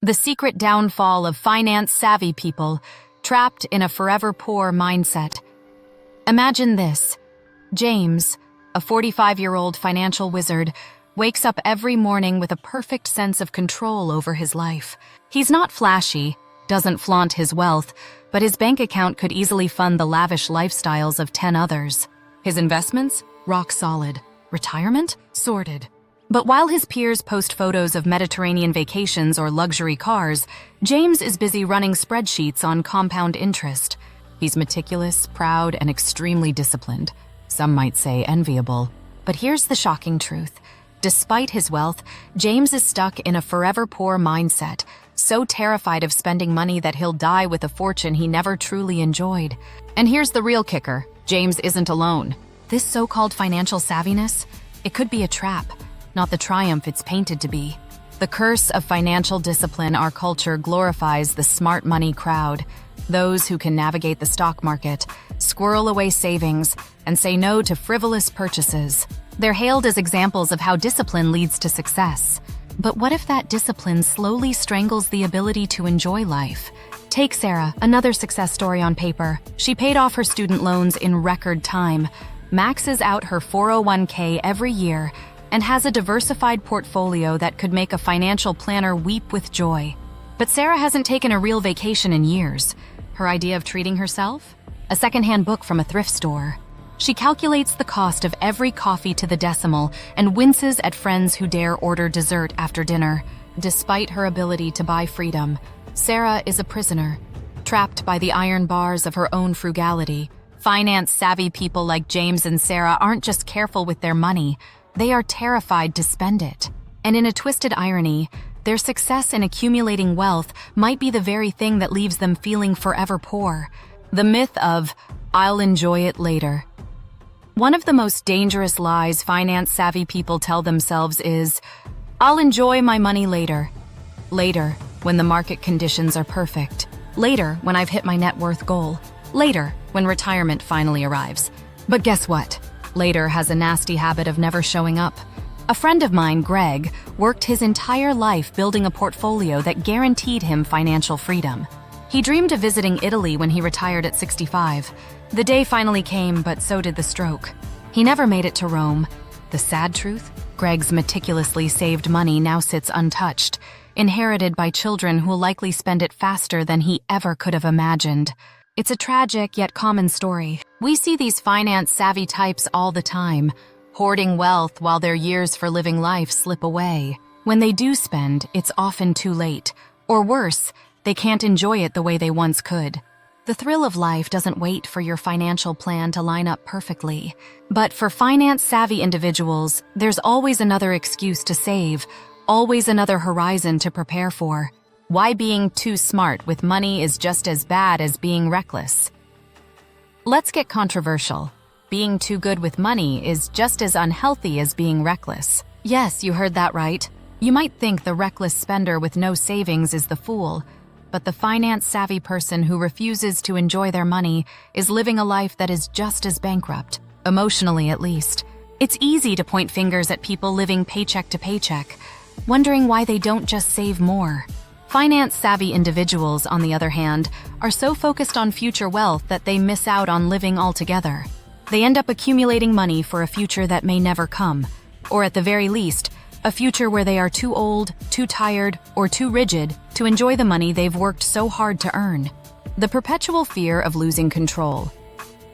The secret downfall of finance-savvy people trapped in a forever poor mindset. Imagine this. James, a 45-year-old financial wizard, wakes up every morning with a perfect sense of control over his life. He's not flashy, doesn't flaunt his wealth, but his bank account could easily fund the lavish lifestyles of 10 others. His investments? Rock solid. Retirement? Sorted. But while his peers post photos of Mediterranean vacations or luxury cars, James is busy running spreadsheets on compound interest. He's meticulous, proud, and extremely disciplined. Some might say enviable. But here's the shocking truth. Despite his wealth, James is stuck in a forever poor mindset, so terrified of spending money that he'll die with a fortune he never truly enjoyed. And here's the real kicker. James isn't alone. This so-called financial savviness, it could be a trap, not the triumph it's painted to be. The curse of financial discipline our culture glorifies the smart money crowd, those who can navigate the stock market, squirrel away savings, and say no to frivolous purchases. They're hailed as examples of how discipline leads to success. But what if that discipline slowly strangles the ability to enjoy life? Take Sarah, another success story on paper. She paid off her student loans in record time, maxes out her 401k every year, and has a diversified portfolio that could make a financial planner weep with joy. But Sarah hasn't taken a real vacation in years. Her idea of treating herself? A secondhand book from a thrift store. She calculates the cost of every coffee to the decimal and winces at friends who dare order dessert after dinner. Despite her ability to buy freedom, Sarah is a prisoner, trapped by the iron bars of her own frugality. Finance-savvy people like James and Sarah aren't just careful with their money, they are terrified to spend it. And in a twisted irony, their success in accumulating wealth might be the very thing that leaves them feeling forever poor. The myth of, "I'll enjoy it later." One of the most dangerous lies finance-savvy people tell themselves is, "I'll enjoy my money later." Later, when the market conditions are perfect. Later, when I've hit my net worth goal. Later, when retirement finally arrives. But guess what? Later has a nasty habit of never showing up. A friend of mine, Greg, worked his entire life building a portfolio that guaranteed him financial freedom. He dreamed of visiting Italy when he retired at 65. The day finally came, but so did the stroke. He never made it to Rome. The sad truth? Greg's meticulously saved money now sits untouched, inherited by children who'll likely spend it faster than he ever could have imagined. It's a tragic yet common story. We see these finance-savvy types all the time, hoarding wealth while their years for living life slip away. When they do spend, it's often too late. Or worse, they can't enjoy it the way they once could. The thrill of life doesn't wait for your financial plan to line up perfectly. But for finance-savvy individuals, there's always another excuse to save, always another horizon to prepare for. Why being too smart with money is just as bad as being reckless. Let's get controversial. Being too good with money is just as unhealthy as being reckless. Yes, you heard that right. You might think the reckless spender with no savings is the fool, but the finance-savvy person who refuses to enjoy their money is living a life that is just as bankrupt, emotionally at least. It's easy to point fingers at people living paycheck to paycheck, wondering why they don't just save more. Finance-savvy individuals, on the other hand, are so focused on future wealth that they miss out on living altogether. They end up accumulating money for a future that may never come, or at the very least, a future where they are too old, too tired, or too rigid to enjoy the money they've worked so hard to earn. The perpetual fear of losing control.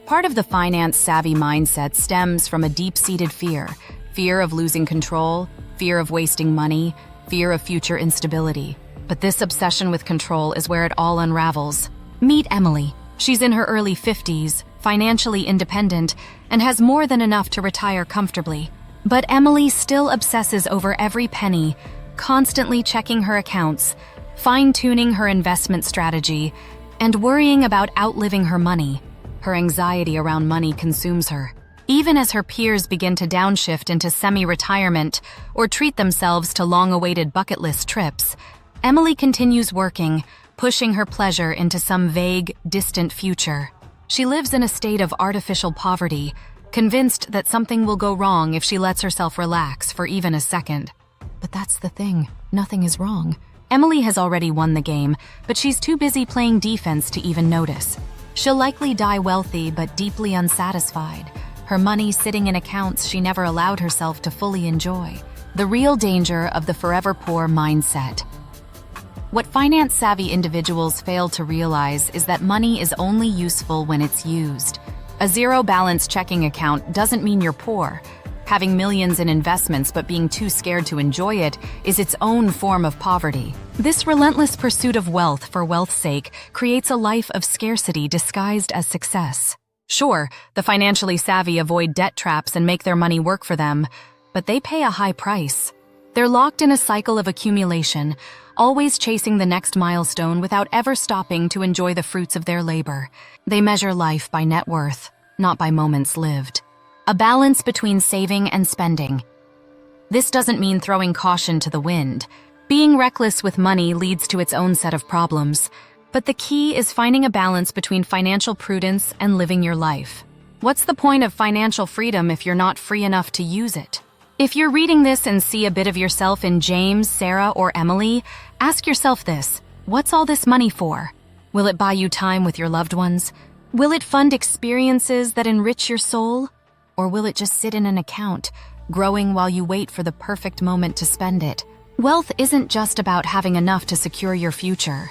Part of the finance-savvy mindset stems from a deep-seated fear of losing control, fear of wasting money, fear of future instability. But this obsession with control is where it all unravels. Meet Emily. She's in her early 50s, financially independent, and has more than enough to retire comfortably. But Emily still obsesses over every penny, constantly checking her accounts, fine-tuning her investment strategy, and worrying about outliving her money. Her anxiety around money consumes her. Even as her peers begin to downshift into semi-retirement or treat themselves to long-awaited bucket list trips, Emily continues working, pushing her pleasure into some vague, distant future. She lives in a state of artificial poverty, convinced that something will go wrong if she lets herself relax for even a second. But that's the thing, nothing is wrong. Emily has already won the game, but she's too busy playing defense to even notice. She'll likely die wealthy but deeply unsatisfied, her money sitting in accounts she never allowed herself to fully enjoy. The real danger of the forever poor mindset. What finance-savvy individuals fail to realize is that money is only useful when it's used. A zero-balance checking account doesn't mean you're poor. Having millions in investments but being too scared to enjoy it is its own form of poverty. This relentless pursuit of wealth for wealth's sake creates a life of scarcity disguised as success. Sure, the financially savvy avoid debt traps and make their money work for them, but they pay a high price. They're locked in a cycle of accumulation, always chasing the next milestone without ever stopping to enjoy the fruits of their labor. They measure life by net worth, not by moments lived. A balance between saving and spending. This doesn't mean throwing caution to the wind. Being reckless with money leads to its own set of problems. But the key is finding a balance between financial prudence and living your life. What's the point of financial freedom if you're not free enough to use it? If you're reading this and see a bit of yourself in James, Sarah, or Emily, ask yourself this: what's all this money for? Will it buy you time with your loved ones? Will it fund experiences that enrich your soul? Or will it just sit in an account, growing while you wait for the perfect moment to spend it? Wealth isn't just about having enough to secure your future.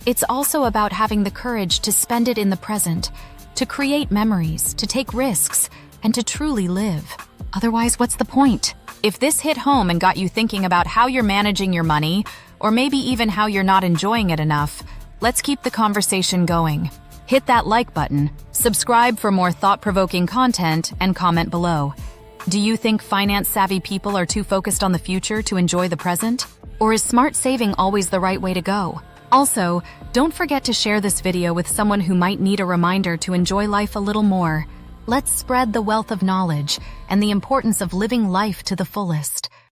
It's also about having the courage to spend it in the present, to create memories, to take risks, and to truly live. Otherwise, what's the point? If this hit home and got you thinking about how you're managing your money, or maybe even how you're not enjoying it enough, let's keep the conversation going. Hit that like button, subscribe for more thought-provoking content, and comment below. Do you think finance-savvy people are too focused on the future to enjoy the present? Or is smart saving always the right way to go? Also, don't forget to share this video with someone who might need a reminder to enjoy life a little more. Let's spread the wealth of knowledge and the importance of living life to the fullest.